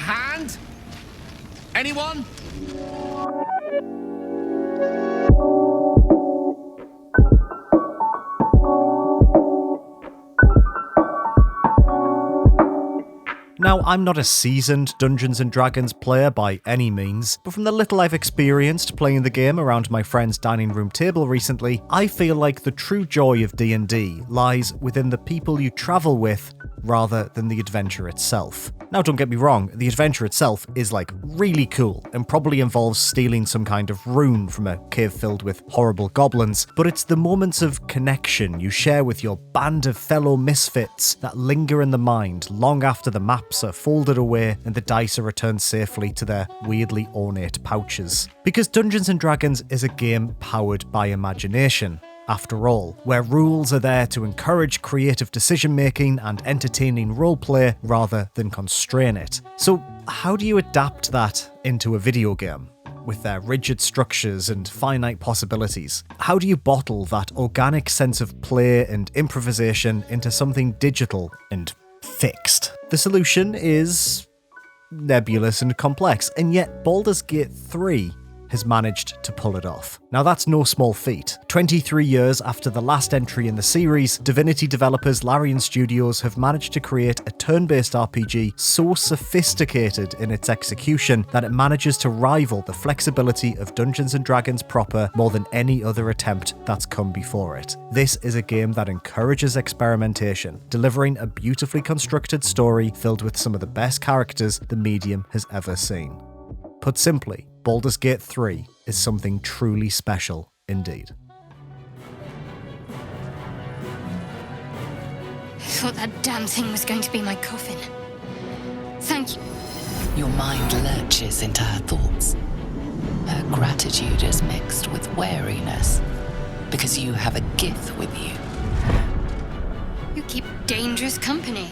hand? Anyone? Now, I'm not a seasoned Dungeons & Dragons player by any means, but from the little I've experienced playing the game around my friend's dining room table recently, I feel like the true joy of D&D lies within the people you travel with rather than the adventure itself. Now, don't get me wrong, the adventure itself is really cool and probably involves stealing some kind of rune from a cave filled with horrible goblins, but it's the moments of connection you share with your band of fellow misfits that linger in the mind long after the maps are folded away and the dice are returned safely to their weirdly ornate pouches. Because Dungeons & Dragons is a game powered by imagination, after all, where rules are there to encourage creative decision-making and entertaining roleplay rather than constrain it. So how do you adapt that into a video game? With their rigid structures and finite possibilities, how do you bottle that organic sense of play and improvisation into something digital and fixed? The solution is nebulous and complex, and yet Baldur's Gate 3 has managed to pull it off. Now that's no small feat. 23 years after the last entry in the series, Divinity developers Larian Studios have managed to create a turn-based RPG so sophisticated in its execution that it manages to rival the flexibility of Dungeons & Dragons proper more than any other attempt that's come before it. This is a game that encourages experimentation, delivering a beautifully constructed story filled with some of the best characters the medium has ever seen. Put simply, Baldur's Gate 3 is something truly special indeed. I thought that damn thing was going to be my coffin. Thank you. Your mind lurches into her thoughts. Her gratitude is mixed with wariness, because you have a gift with you. You keep dangerous company.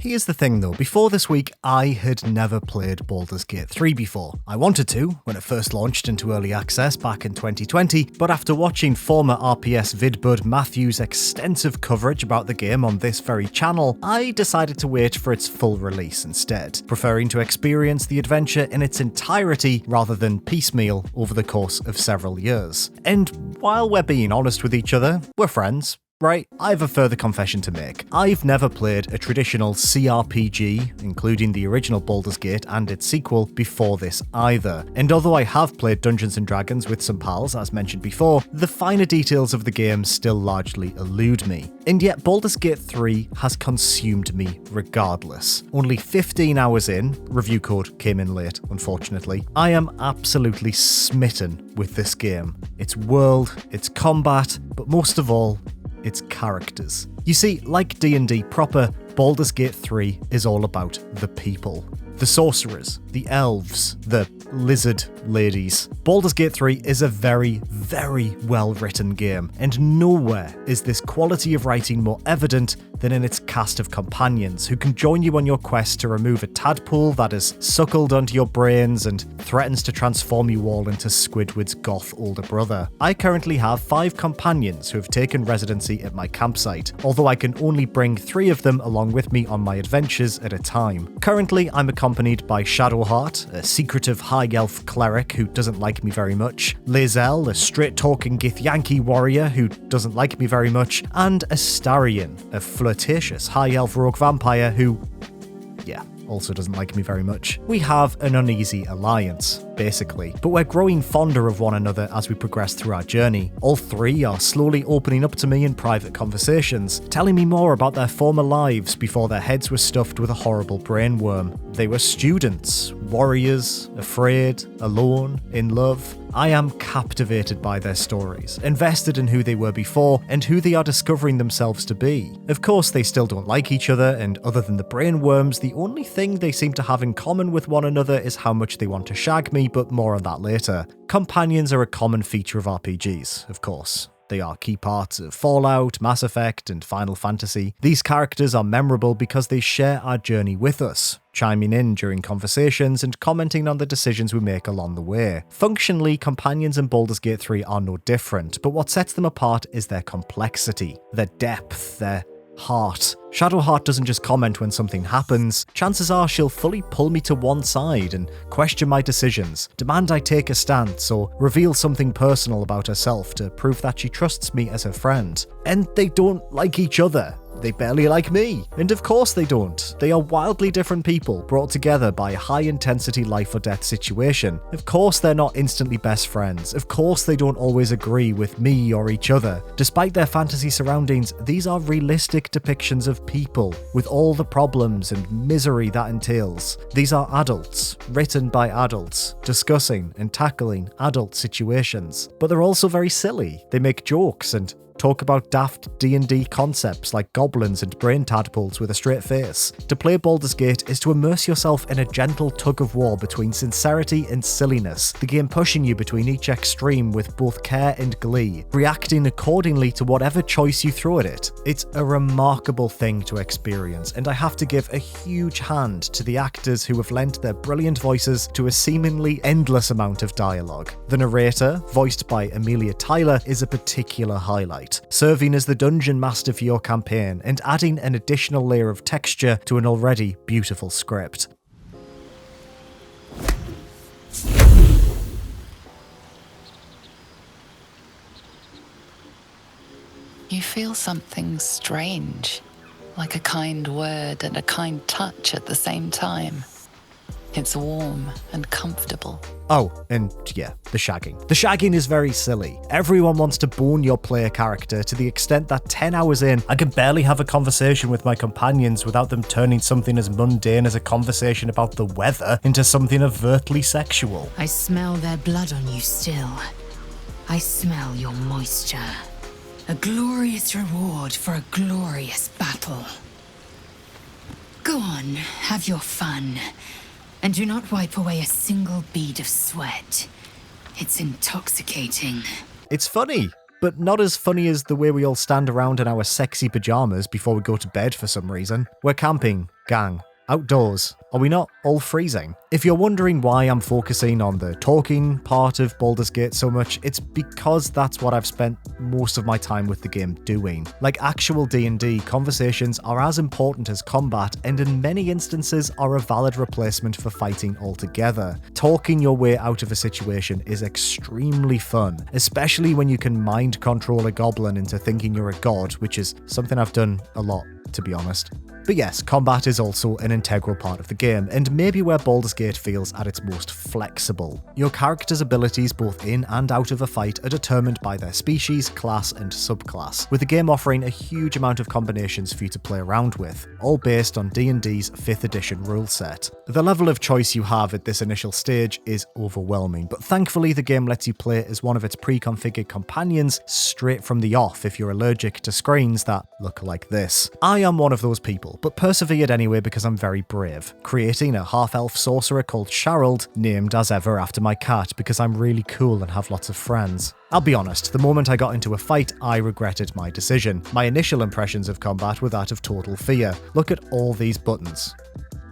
Here's the thing though, before this week, I had never played Baldur's Gate 3 before. I wanted to, when it first launched into early access back in 2020, but after watching former RPS vidbud Matthew's extensive coverage about the game on this very channel, I decided to wait for its full release instead, preferring to experience the adventure in its entirety rather than piecemeal over the course of several years. And while we're being honest with each other, we're friends. Right, I have a further confession to make. I've never played a traditional CRPG, including the original Baldur's Gate and its sequel, before this either. And although I have played Dungeons & Dragons with some pals, as mentioned before, the finer details of the game still largely elude me. And yet Baldur's Gate 3 has consumed me regardless. Only 15 hours in, review code came in late, unfortunately, I am absolutely smitten with this game. Its world, its combat, but most of all, its characters. You see, like D&D proper, Baldur's Gate 3 is all about the people. The sorcerers, the elves, the lizard ladies. Baldur's Gate 3 is a very, very well-written game, and nowhere is this quality of writing more evident than in its cast of companions who can join you on your quest to remove a tadpole that has suckled onto your brains and threatens to transform you all into Squidward's goth older brother. I currently have 5 companions who have taken residency at my campsite, although I can only bring 3 of them along with me on my adventures at a time. Currently, I'm accompanied by Shadowheart, a secretive high elf cleric who doesn't like me very much, Lae'zel, a straight-talking Githyanki warrior who doesn't like me very much, and Astarion, a flirtatious high elf rogue vampire who, also doesn't like me very much. We have an uneasy alliance, basically, but we're growing fonder of one another as we progress through our journey. All 3 are slowly opening up to me in private conversations, telling me more about their former lives before their heads were stuffed with a horrible brainworm. They were students, warriors, afraid, alone, in love. I am captivated by their stories, invested in who they were before, and who they are discovering themselves to be. Of course, they still don't like each other, and other than the brainworms, the only thing they seem to have in common with one another is how much they want to shag me, but more on that later. Companions are a common feature of RPGs, of course. They are key parts of Fallout, Mass Effect, and Final Fantasy. These characters are memorable because they share our journey with us, chiming in during conversations and commenting on the decisions we make along the way. Functionally, companions in Baldur's Gate 3 are no different, but what sets them apart is their complexity, their depth, their Heart. Shadowheart doesn't just comment when something happens, chances are she'll fully pull me to one side and question my decisions, demand I take a stance, or reveal something personal about herself to prove that she trusts me as her friend. And they don't like each other. They barely like me. And of course they don't. They are wildly different people brought together by a high-intensity life or death situation. Of course they're not instantly best friends. Of course they don't always agree with me or each other. Despite their fantasy surroundings, these are realistic depictions of people, with all the problems and misery that entails. These are adults, written by adults, discussing and tackling adult situations. But they're also very silly. They make jokes and talk about daft D&D concepts like goblins and brain tadpoles with a straight face. To play Baldur's Gate is to immerse yourself in a gentle tug-of-war between sincerity and silliness, the game pushing you between each extreme with both care and glee, reacting accordingly to whatever choice you throw at it. It's a remarkable thing to experience, and I have to give a huge hand to the actors who have lent their brilliant voices to a seemingly endless amount of dialogue. The narrator, voiced by Amelia Tyler, is a particular highlight, serving as the dungeon master for your campaign and adding an additional layer of texture to an already beautiful script. You feel something strange, like a kind word and a kind touch at the same time. It's warm and comfortable. Oh, and yeah, the shagging. The shagging is very silly. Everyone wants to bone your player character to the extent that 10 hours in, I can barely have a conversation with my companions without them turning something as mundane as a conversation about the weather into something overtly sexual. I smell their blood on you still. I smell your moisture. A glorious reward for a glorious battle. Go on, have your fun. And do not wipe away a single bead of sweat. It's intoxicating. It's funny, but not as funny as the way we all stand around in our sexy pajamas before we go to bed for some reason. We're camping, gang. Outdoors. Are we not all freezing? If you're wondering why I'm focusing on the talking part of Baldur's Gate so much, it's because that's what I've spent most of my time with the game doing. Like actual D&D, conversations are as important as combat, and in many instances are a valid replacement for fighting altogether. Talking your way out of a situation is extremely fun, especially when you can mind control a goblin into thinking you're a god, which is something I've done a lot, to be honest. But yes, combat is also an integral part of the game, and maybe where Baldur's Gate feels at its most flexible. Your character's abilities both in and out of a fight are determined by their species, class, and subclass, with the game offering a huge amount of combinations for you to play around with, all based on D&D's 5th edition rule set. The level of choice you have at this initial stage is overwhelming, but thankfully the game lets you play as one of its pre-configured companions straight from the off if you're allergic to screens that look like this. I am one of those people, but persevered anyway because I'm very brave, creating a half-elf sorcerer called Sharald, named as ever after my cat because I'm really cool and have lots of friends. I'll be honest, the moment I got into a fight, I regretted my decision. My initial impressions of combat were that of total fear. Look at all these buttons.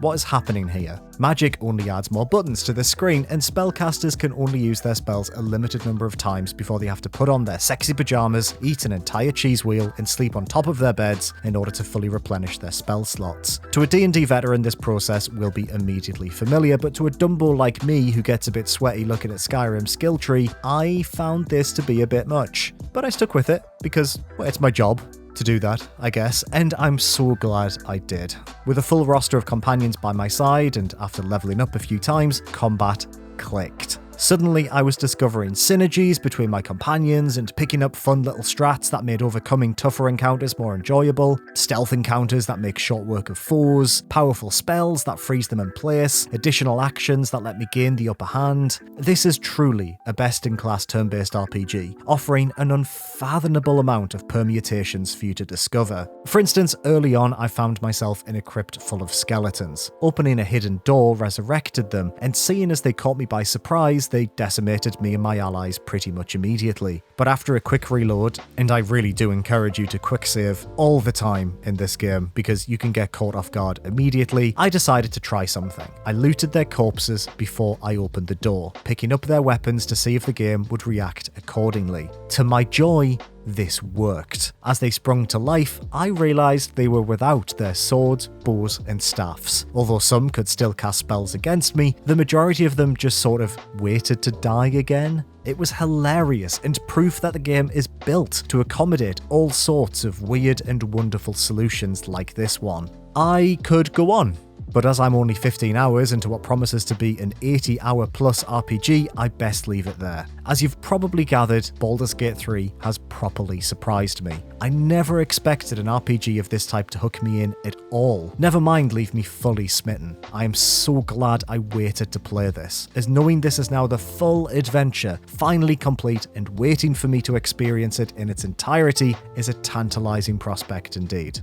What is happening here? Magic only adds more buttons to the screen, and spellcasters can only use their spells a limited number of times before they have to put on their sexy pajamas, eat an entire cheese wheel, and sleep on top of their beds in order to fully replenish their spell slots. To a D&D veteran, this process will be immediately familiar, but to a Dumbo like me who gets a bit sweaty looking at Skyrim's skill tree, I found this to be a bit much. But I stuck with it, because, well, it's my job to do that, I guess, and I'm so glad I did. With a full roster of companions by my side, and after leveling up a few times, combat clicked. Suddenly, I was discovering synergies between my companions and picking up fun little strats that made overcoming tougher encounters more enjoyable, stealth encounters that make short work of foes, powerful spells that freeze them in place, additional actions that let me gain the upper hand. This is truly a best-in-class turn-based RPG, offering an unfathomable amount of permutations for you to discover. For instance, early on, I found myself in a crypt full of skeletons. Opening a hidden door resurrected them, and seeing as they caught me by surprise, they decimated me and my allies pretty much immediately. But after a quick reload, and I really do encourage you to quick save all the time in this game because you can get caught off guard immediately, I decided to try something. I looted their corpses before I opened the door, picking up their weapons to see if the game would react accordingly. To my joy, this worked. As they sprung to life, I realised they were without their swords, bows and staffs. Although some could still cast spells against me, the majority of them just sort of waited to die again. It was hilarious and proof that the game is built to accommodate all sorts of weird and wonderful solutions like this one. I could go on, but as I'm only 15 hours into what promises to be an 80-hour plus RPG, I best leave it there. As you've probably gathered, Baldur's Gate 3 has properly surprised me. I never expected an RPG of this type to hook me in at all, never mind leave me fully smitten. I am so glad I waited to play this, as knowing this is now the full adventure, finally complete and waiting for me to experience it in its entirety, is a tantalising prospect indeed.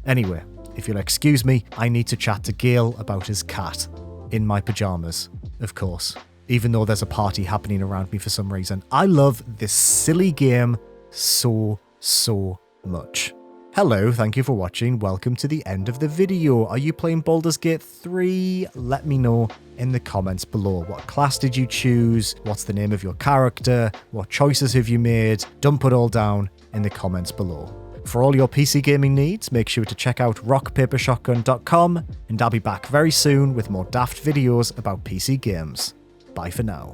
Anyway, if you'll excuse me, I need to chat to Gale about his cat. In my pyjamas, of course. Even though there's a party happening around me for some reason. I love this silly game so much. Hello, thank you for watching. Welcome to the end of the video. Are you playing Baldur's Gate 3? Let me know in the comments below. What class did you choose? What's the name of your character? What choices have you made? Dump it all down in the comments below. For all your PC gaming needs, make sure to check out rockpapershotgun.com, and I'll be back very soon with more daft videos about PC games. Bye for now.